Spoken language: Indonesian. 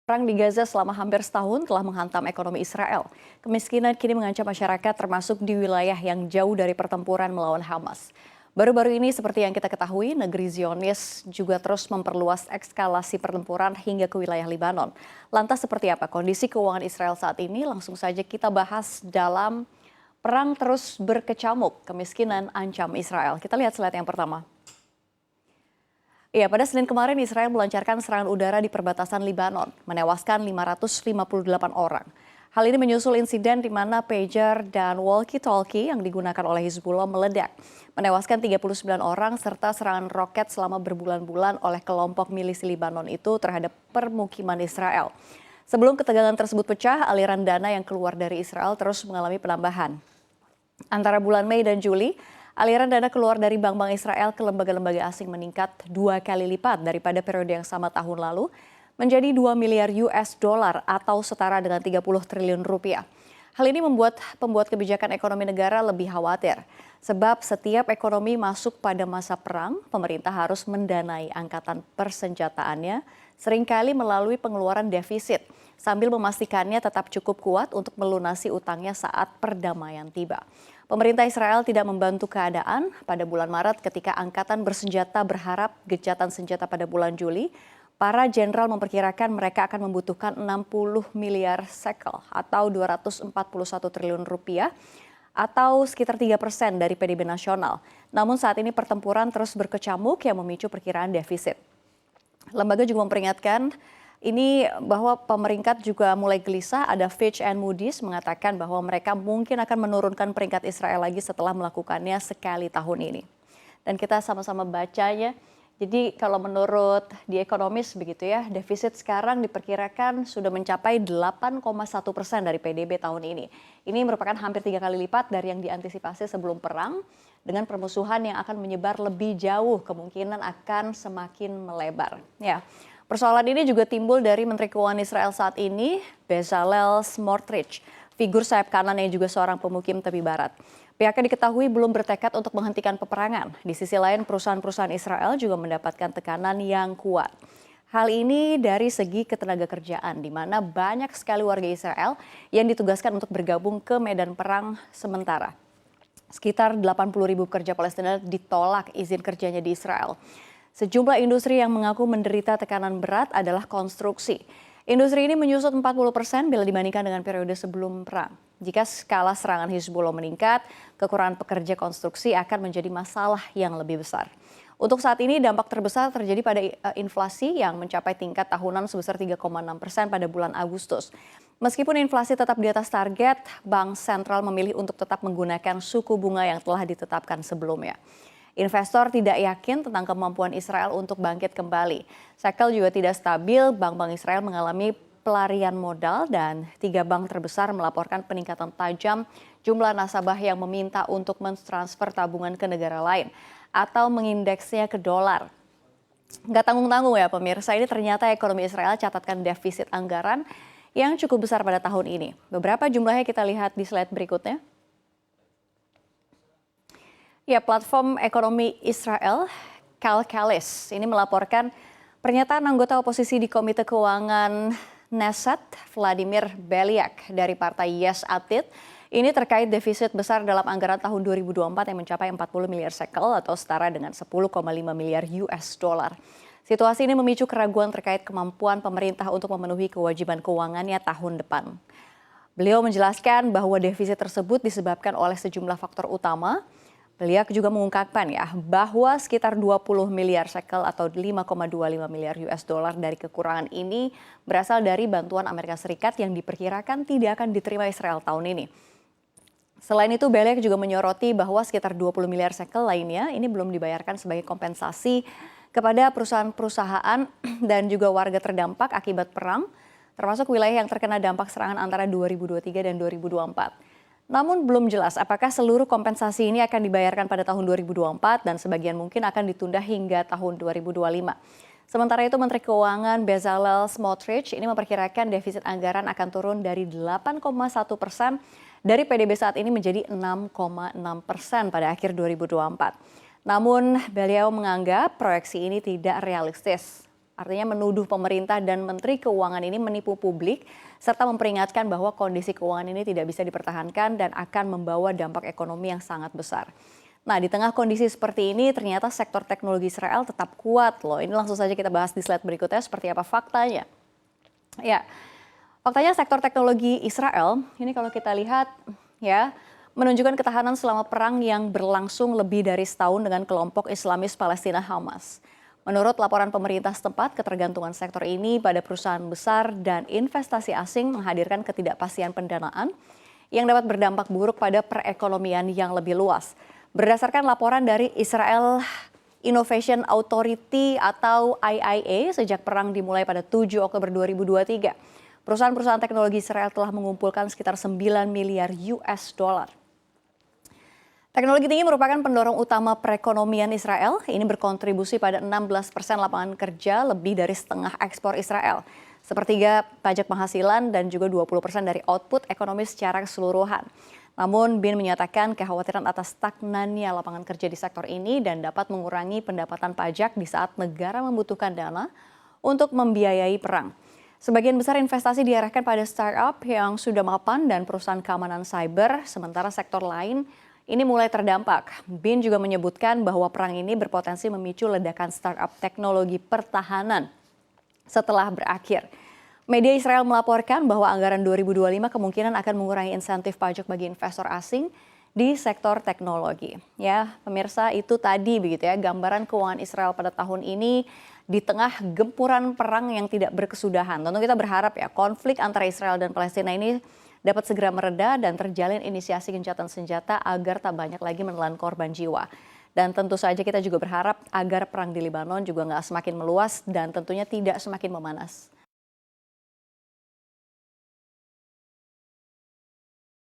Perang di Gaza selama hampir setahun telah menghantam ekonomi Israel. Kemiskinan kini mengancam masyarakat termasuk di wilayah yang jauh dari pertempuran melawan Hamas. Baru-baru ini seperti yang kita ketahui, negeri Zionis juga terus memperluas eskalasi pertempuran hingga ke wilayah Libanon. Lantas seperti apa kondisi keuangan Israel saat ini? Langsung saja kita bahas dalam perang terus berkecamuk, kemiskinan ancam Israel. Kita lihat slide yang pertama. Pada Senin kemarin Israel melancarkan serangan udara di perbatasan Libanon, menewaskan 558 orang. Hal ini menyusul insiden di mana pager dan walkie-talkie yang digunakan oleh Hizbullah meledak, menewaskan 39 orang serta serangan roket selama berbulan-bulan oleh kelompok milisi Libanon itu terhadap permukiman Israel. Sebelum ketegangan tersebut pecah, aliran dana yang keluar dari Israel terus mengalami penambahan. Antara bulan Mei dan Juli, aliran dana keluar dari bank-bank Israel ke lembaga-lembaga asing meningkat 2 kali lipat daripada periode yang sama tahun lalu, menjadi 2 miliar US dollar atau setara dengan 30 triliun rupiah. Hal ini membuat pembuat kebijakan ekonomi negara lebih khawatir, sebab setiap ekonomi masuk pada masa perang, pemerintah harus mendanai angkatan persenjataannya, seringkali melalui pengeluaran defisit, sambil memastikannya tetap cukup kuat untuk melunasi utangnya saat perdamaian tiba. Pemerintah Israel tidak membantu keadaan pada bulan Maret ketika angkatan bersenjata berharap gencatan senjata pada bulan Juli. Para jenderal memperkirakan mereka akan membutuhkan 60 miliar shekel atau 241 triliun rupiah atau sekitar 3% dari PDB nasional. Namun saat ini pertempuran terus berkecamuk yang memicu perkiraan defisit. Lembaga juga memperingatkan ini bahwa peringkat juga mulai gelisah. Ada Fitch and Moody's mengatakan bahwa mereka mungkin akan menurunkan peringkat Israel lagi setelah melakukannya sekali tahun ini. Dan kita sama-sama bacanya. Jadi kalau menurut The Economist begitu ya, defisit sekarang diperkirakan sudah mencapai 8,1% dari PDB tahun ini. Ini merupakan hampir 3 kali lipat dari yang diantisipasi sebelum perang. Dengan permusuhan yang akan menyebar lebih jauh, kemungkinan akan semakin melebar. Persoalan ini juga timbul dari Menteri Keuangan Israel saat ini, Bezalel Smotrich, figur sayap kanan yang juga seorang pemukim tepi barat. Pihaknya diketahui belum bertekad untuk menghentikan peperangan. Di sisi lain, perusahaan-perusahaan Israel juga mendapatkan tekanan yang kuat. Hal ini dari segi ketenagakerjaan, di mana banyak sekali warga Israel yang ditugaskan untuk bergabung ke medan perang sementara. Sekitar 80.000 pekerja Palestina ditolak izin kerjanya di Israel. Sejumlah industri yang mengaku menderita tekanan berat adalah konstruksi. Industri ini menyusut 40% bila dibandingkan dengan periode sebelum perang. Jika skala serangan Hizbullah meningkat, kekurangan pekerja konstruksi akan menjadi masalah yang lebih besar. Untuk saat ini dampak terbesar terjadi pada inflasi yang mencapai tingkat tahunan sebesar 3,6% pada bulan Agustus. Meskipun inflasi tetap di atas target, Bank Sentral memilih untuk tetap menggunakan suku bunga yang telah ditetapkan sebelumnya. Investor tidak yakin tentang kemampuan Israel untuk bangkit kembali. Shekel juga tidak stabil, bank-bank Israel mengalami pelarian modal dan 3 bank terbesar melaporkan peningkatan tajam jumlah nasabah yang meminta untuk mentransfer tabungan ke negara lain atau mengindeksnya ke dolar. Nggak tanggung-tanggung ya pemirsa, ini ternyata ekonomi Israel catatkan defisit anggaran yang cukup besar pada tahun ini. Beberapa jumlahnya kita lihat di slide berikutnya. Platform ekonomi Israel, Calcalis, ini melaporkan pernyataan anggota oposisi di Komite Keuangan Knesset, Vladimir Beliak dari partai Yesh Atid, ini terkait defisit besar dalam anggaran tahun 2024 yang mencapai 40 miliar shekel atau setara dengan 10,5 miliar US dollar. Situasi ini memicu keraguan terkait kemampuan pemerintah untuk memenuhi kewajiban keuangannya tahun depan. Beliau menjelaskan bahwa defisit tersebut disebabkan oleh sejumlah faktor utama. Beliau juga mengungkapkan bahwa sekitar 20 miliar shekel atau 5,25 miliar US dollar dari kekurangan ini berasal dari bantuan Amerika Serikat yang diperkirakan tidak akan diterima Israel tahun ini. Selain itu, Beliak juga menyoroti bahwa sekitar 20 miliar shekel lainnya ini belum dibayarkan sebagai kompensasi kepada perusahaan-perusahaan dan juga warga terdampak akibat perang, termasuk wilayah yang terkena dampak serangan antara 2023 dan 2024. Namun belum jelas apakah seluruh kompensasi ini akan dibayarkan pada tahun 2024 dan sebagian mungkin akan ditunda hingga tahun 2025. Sementara itu Menteri Keuangan Bezalel Smotrich ini memperkirakan defisit anggaran akan turun dari 8,1% dari PDB saat ini menjadi 6,6% pada akhir 2024. Namun beliau menganggap proyeksi ini tidak realistis. Artinya menuduh pemerintah dan Menteri Keuangan ini menipu publik, serta memperingatkan bahwa kondisi keuangan ini tidak bisa dipertahankan dan akan membawa dampak ekonomi yang sangat besar. Nah, di tengah kondisi seperti ini, ternyata sektor teknologi Israel tetap kuat loh. Ini langsung saja kita bahas di slide berikutnya seperti apa faktanya. Ya, faktanya sektor teknologi Israel, ini kalau kita lihat ya, menunjukkan ketahanan selama perang yang berlangsung lebih dari setahun dengan kelompok Islamis Palestina Hamas. Menurut laporan pemerintah setempat, ketergantungan sektor ini pada perusahaan besar dan investasi asing menghadirkan ketidakpastian pendanaan yang dapat berdampak buruk pada perekonomian yang lebih luas. Berdasarkan laporan dari Israel Innovation Authority atau IIA, sejak perang dimulai pada 7 Oktober 2023, perusahaan-perusahaan teknologi Israel telah mengumpulkan sekitar 9 miliar US dollar. Teknologi tinggi merupakan pendorong utama perekonomian Israel. Ini berkontribusi pada 16% lapangan kerja, lebih dari setengah ekspor Israel. Sepertiga pajak penghasilan dan juga 20% dari output ekonomi secara keseluruhan. Namun BIN menyatakan kekhawatiran atas stagnannya lapangan kerja di sektor ini dan dapat mengurangi pendapatan pajak di saat negara membutuhkan dana untuk membiayai perang. Sebagian besar investasi diarahkan pada startup yang sudah mapan dan perusahaan keamanan cyber, sementara sektor lain ini mulai terdampak. BIN juga menyebutkan bahwa perang ini berpotensi memicu ledakan startup teknologi pertahanan setelah berakhir. Media Israel melaporkan bahwa anggaran 2025 kemungkinan akan mengurangi insentif pajak bagi investor asing di sektor teknologi. Ya, pemirsa, itu tadi begitu ya gambaran keuangan Israel pada tahun ini di tengah gempuran perang yang tidak berkesudahan. Tentu kita berharap ya konflik antara Israel dan Palestina ini dapat segera mereda dan terjalin inisiasi gencatan senjata agar tak banyak lagi menelan korban jiwa. Dan tentu saja kita juga berharap agar perang di Lebanon juga nggak semakin meluas dan tentunya tidak semakin memanas.